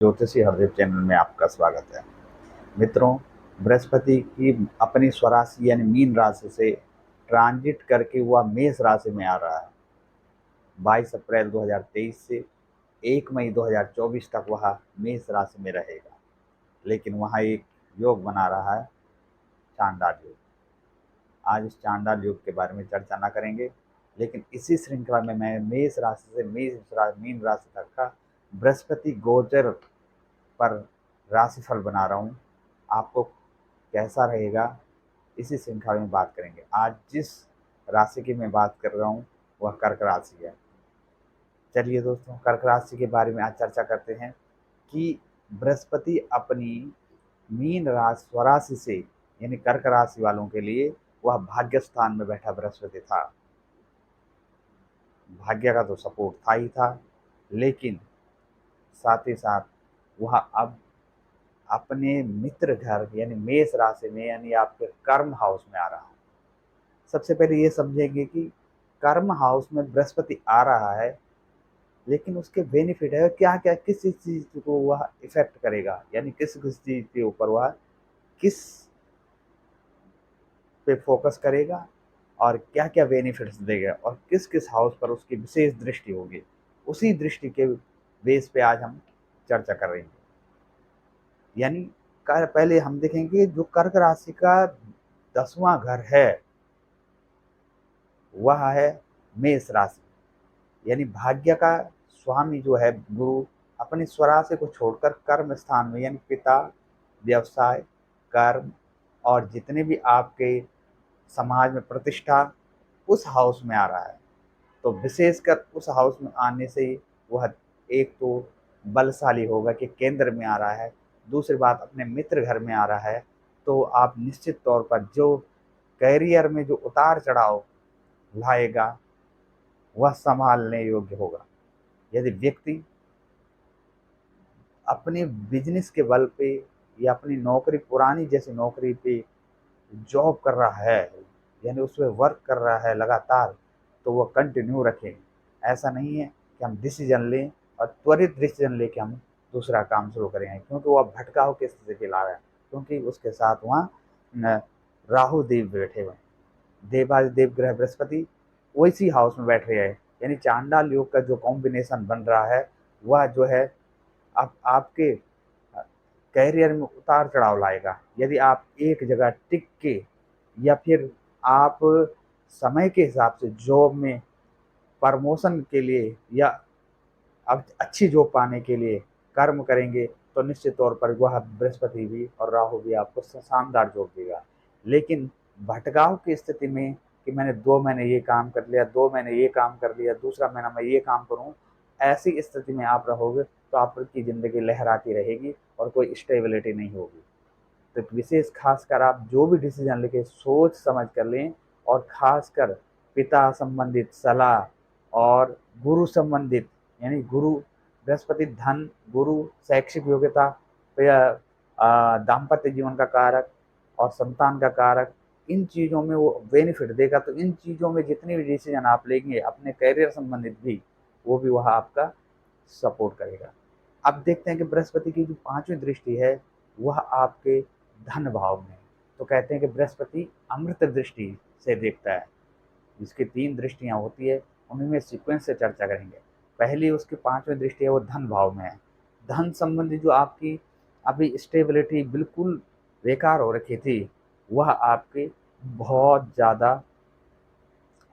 ज्योतिषी हरदेव चैनल में आपका स्वागत है। मित्रों, बृहस्पति की अपनी स्वराशि यानी मीन राशि से ट्रांजिट करके वह मेष राशि में आ रहा है। 22 अप्रैल 2023 से 1 मई 2024 तक वह मेष राशि में रहेगा। लेकिन वहाँ एक योग बना रहा है, चांडाल योग। आज इस चांडाल योग के बारे में चर्चा ना करेंगे, लेकिन इसी श्रृंखला में मैं मेष राशि से मीन राशि तक का बृहस्पति गोचर पर राशिफल बना रहा हूँ। आपको कैसा रहेगा, इसी श्रृंखला में बात करेंगे। आज जिस राशि की मैं बात कर रहा हूँ वह कर्क राशि है। चलिए दोस्तों, कर्क राशि के बारे में आज चर्चा करते हैं कि बृहस्पति अपनी मीन राशि स्वराशि से यानी कर्क राशि वालों के लिए वह भाग्य स्थान में बैठा बृहस्पति था। भाग्य का तो सपोर्ट था ही था, लेकिन साथ ही साथ वह अब अपने मित्र घर यानी मेष राशि में यानी आपके कर्म हाउस में आ रहा है। सबसे पहले ये समझेंगे कि कर्म हाउस में बृहस्पति आ रहा है, लेकिन उसके बेनिफिट है क्या क्या, किस चीज को वह इफेक्ट करेगा, यानी किस किस चीज के ऊपर वह किस पे फोकस करेगा और क्या क्या बेनिफिट्स देगा और किस किस हाउस पर उसकी विशेष दृष्टि होगी। उसी दृष्टि के बेस पे आज हम चर्चा कर रहे हैं। यानी पहले हम देखेंगे जो कर्क राशि का 10वां घर है वह है मेष राशि। यानी भाग्य का स्वामी जो है गुरु अपनी स्वराशि को छोड़कर कर्म स्थान में यानी पिता, व्यवसाय, कर्म और जितने भी आपके समाज में प्रतिष्ठा, उस हाउस में आ रहा है। तो विशेषकर उस हाउस में आने से ही वह एक तो बलशाली होगा कि केंद्र में आ रहा है, दूसरी बात अपने मित्र घर में आ रहा है। तो आप निश्चित तौर पर जो कैरियर में जो उतार चढ़ाव लाएगा वह संभालने योग्य होगा। यदि व्यक्ति अपने बिजनेस के बल पे या अपनी नौकरी पुरानी जैसी नौकरी पे जॉब कर रहा है यानी उसमें वर्क कर रहा है लगातार, तो वो कंटिन्यू रखें। ऐसा नहीं है कि हम डिसीजन लें और त्वरित डिसीजन लेके हम दूसरा काम शुरू करें, क्योंकि वह भटकाव की स्थिति ला रहा है, क्योंकि उसके साथ वहाँ राहु देव बैठे हुए हैं। देवादिदेव ग्रह बृहस्पति वैसी हाउस में बैठ रहे हैं। यानी चांडाल योग का जो कॉम्बिनेशन बन रहा है वह जो है अब आपके कैरियर में उतार चढ़ाव लाएगा। यदि आप एक जगह टिक के या फिर आप समय के हिसाब से जॉब में प्रमोशन के लिए या अब अच्छी जॉब पाने के लिए कर्म करेंगे, तो निश्चित तौर पर वह बृहस्पति भी और राहु भी आपको शानदार जॉब देगा। लेकिन भटकाव की स्थिति में कि मैंने 2 महीने ये काम कर लिया, 2 महीने ये काम कर लिया, दूसरा महीना मैं ये काम करूं, ऐसी स्थिति में आप रहोगे तो आपकी ज़िंदगी लहराती रहेगी और कोई स्टेबिलिटी नहीं होगी। तो विशेष खासकर आप जो भी डिसीजन लेके सोच समझ कर लें, और खासकर पिता संबंधित सलाह और गुरु संबंधित यानी गुरु बृहस्पति धन, गुरु, शैक्षिक योग्यता, दाम्पत्य जीवन का कारक और संतान का कारक, इन चीज़ों में वो बेनिफिट देगा। तो इन चीज़ों में जितनी भी डिसीजन आप लेंगे अपने करियर संबंधित भी, वो भी वह आपका सपोर्ट करेगा। अब देखते हैं कि बृहस्पति की जो 5वीं दृष्टि है वह आपके धन भाव में। तो कहते हैं कि बृहस्पति अमृत दृष्टि से देखता है। जिसकी 3 दृष्टियां होती है उन्हीं में सीक्वेंस से चर्चा करेंगे। पहली उसकी 5वीं दृष्टि है वो धन भाव में है। धन संबंधी जो आपकी अभी स्टेबिलिटी बिल्कुल बेकार हो रखी थी वह आपकी बहुत ज़्यादा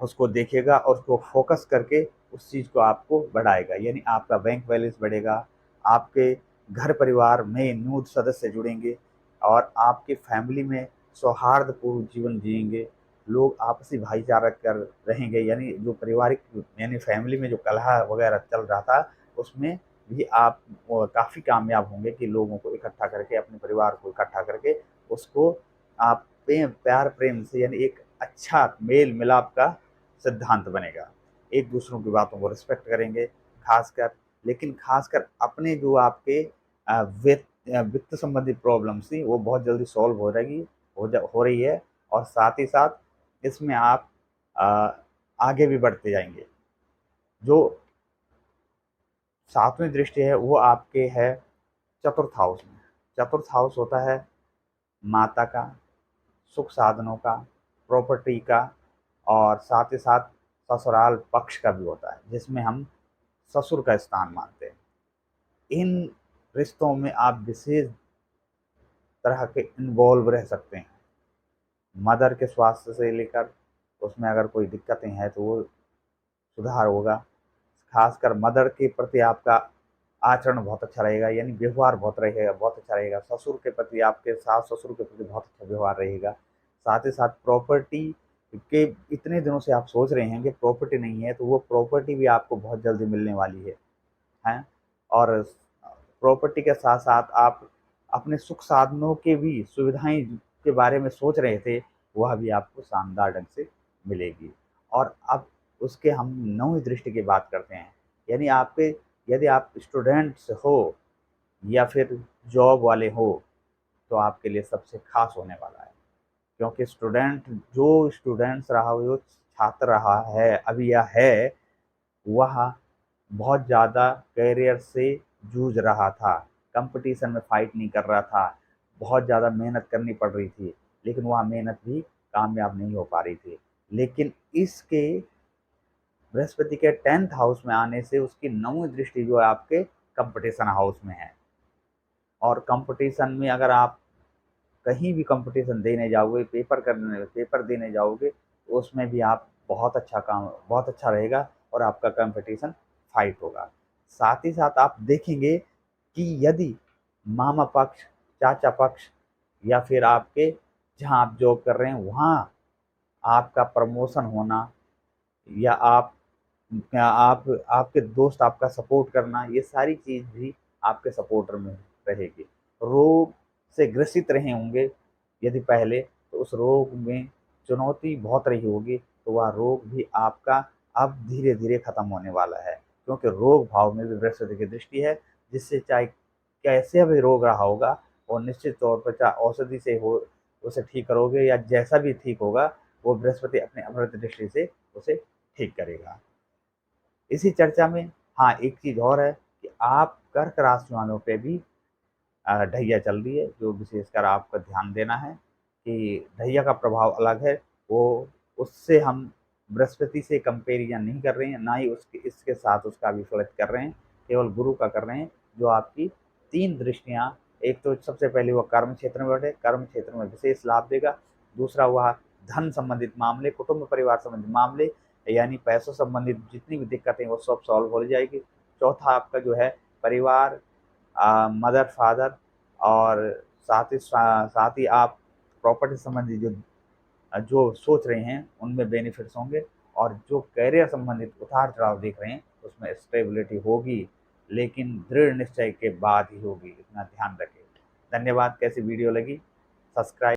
उसको देखेगा और उसको फोकस करके उस चीज़ को आपको बढ़ाएगा। यानी आपका बैंक बैलेंस बढ़ेगा, आपके घर परिवार में न्यू सदस्य जुड़ेंगे और आपकी फैमिली में सौहार्दपूर्ण जीवन जिएंगे। लोग आपसी भाईचारा कर रहेंगे। यानी जो पारिवारिक यानी फैमिली में जो कलह वगैरह चल रहा था उसमें भी आप काफ़ी कामयाब होंगे कि लोगों को इकट्ठा करके, अपने परिवार को इकट्ठा करके उसको आप प्यार प्रेम से यानी एक अच्छा मेल मिलाप का सिद्धांत बनेगा। एक दूसरों की बातों को रिस्पेक्ट करेंगे खासकर, लेकिन खासकर अपने जो आपके वित्त संबंधी प्रॉब्लम्स थी वो बहुत जल्दी सॉल्व हो रहेगी, हो रही है। और साथ ही साथ इसमें आप अ, आगे भी बढ़ते जाएंगे। जो 7वीं दृष्टि है वो आपके है चतुर्थ हाउस में। चतुर्थ हाउस होता है माता का, सुख साधनों का, प्रॉपर्टी का, और साथ ही साथ ससुराल पक्ष का भी होता है, जिसमें हम ससुर का स्थान मानते हैं। इन रिश्तों में आप विशेष तरह के इन्वॉल्व रह सकते हैं। मदर के स्वास्थ्य से लेकर उसमें अगर कोई दिक्कतें हैं तो वो सुधार होगा। खासकर मदर के प्रति आपका आचरण बहुत अच्छा रहेगा, यानी व्यवहार बहुत अच्छा रहेगा। ससुर के प्रति, आपके सास ससुर के प्रति बहुत अच्छा व्यवहार रहेगा। साथ ही साथ प्रॉपर्टी के इतने दिनों से आप सोच रहे हैं कि प्रॉपर्टी नहीं है, तो वो प्रॉपर्टी भी आपको बहुत जल्दी मिलने वाली है। और प्रॉपर्टी के साथ साथ आप अपने सुख साधनों के भी सुविधाएं के बारे में सोच रहे थे, वह भी आपको शानदार ढंग से मिलेगी। और अब उसके हम नौवीं दृष्टि की बात करते हैं, यानी आपके, यदि आप स्टूडेंट्स हो या फिर जॉब वाले हो, तो आपके लिए सबसे खास होने वाला है। क्योंकि स्टूडेंट्स रहा हो, जो छात्र रहा है अभी या है, वह बहुत ज़्यादा करियर से जूझ रहा था, कंपटीशन में फाइट नहीं कर रहा था, बहुत ज़्यादा मेहनत करनी पड़ रही थी, लेकिन वह मेहनत भी कामयाब नहीं हो पा रही थी। लेकिन इसके बृहस्पति के 10th हाउस में आने से उसकी नौवीं दृष्टि जो है आपके कंपटीशन हाउस में है। और कंपटीशन में अगर आप कहीं भी कंपटीशन देने जाओगे, पेपर देने जाओगे, तो उसमें भी आप बहुत अच्छा रहेगा और आपका कंपटीशन फाइट होगा। साथ ही साथ आप देखेंगे कि यदि मामा पक्ष, चाचा पक्ष, या फिर आपके जहाँ आप जॉब कर रहे हैं वहाँ आपका प्रमोशन होना, या आपके दोस्त आपका सपोर्ट करना, ये सारी चीज़ भी आपके सपोर्टर में रहेगी। रोग से ग्रसित रहे होंगे यदि पहले, तो उस रोग में चुनौती बहुत रही होगी, तो वह रोग भी आपका अब धीरे धीरे खत्म होने वाला है। क्योंकि रोग भाव में भी बृहस्पति की दृष्टि है, जिससे चाहे कैसे भी रोग रहा होगा, और निश्चित तौर पर चाहे औषधि से हो उसे ठीक करोगे, या जैसा भी ठीक होगा, वो बृहस्पति अपने अमृत दृष्टि से उसे ठीक करेगा। इसी चर्चा में हाँ, एक चीज़ और है कि आप कर्क राशि वालों पे भी ढैया चल रही है, जो विशेषकर आपको ध्यान देना है कि ढैया का प्रभाव अलग है। वो उससे हम बृहस्पति से कंपेरिजन नहीं कर रहे हैं, ना ही उसके इसके साथ उसका विपरीत कर रहे हैं, केवल गुरु का कर रहे हैं, जो आपकी 3 दृष्टियाँ, एक तो सबसे पहले वह कर्म क्षेत्र में बैठे, कर्म क्षेत्र में विशेष लाभ देगा। दूसरा वह धन संबंधित मामले, कुटुंब परिवार संबंधित मामले, यानी पैसों संबंधित जितनी भी दिक्कतें वो सब सॉल्व हो जाएगी। चौथा आपका जो है परिवार, मदर फादर, और साथ ही आप प्रॉपर्टी संबंधी जो जो सोच रहे हैं उनमें बेनिफिट्स होंगे। और जो करियर संबंधित उतार चढ़ाव देख रहे हैं उसमें स्टेबिलिटी होगी, लेकिन दृढ़ निश्चय के बाद ही होगी, इतना ध्यान रखें। धन्यवाद। कैसी वीडियो लगी? सब्सक्राइब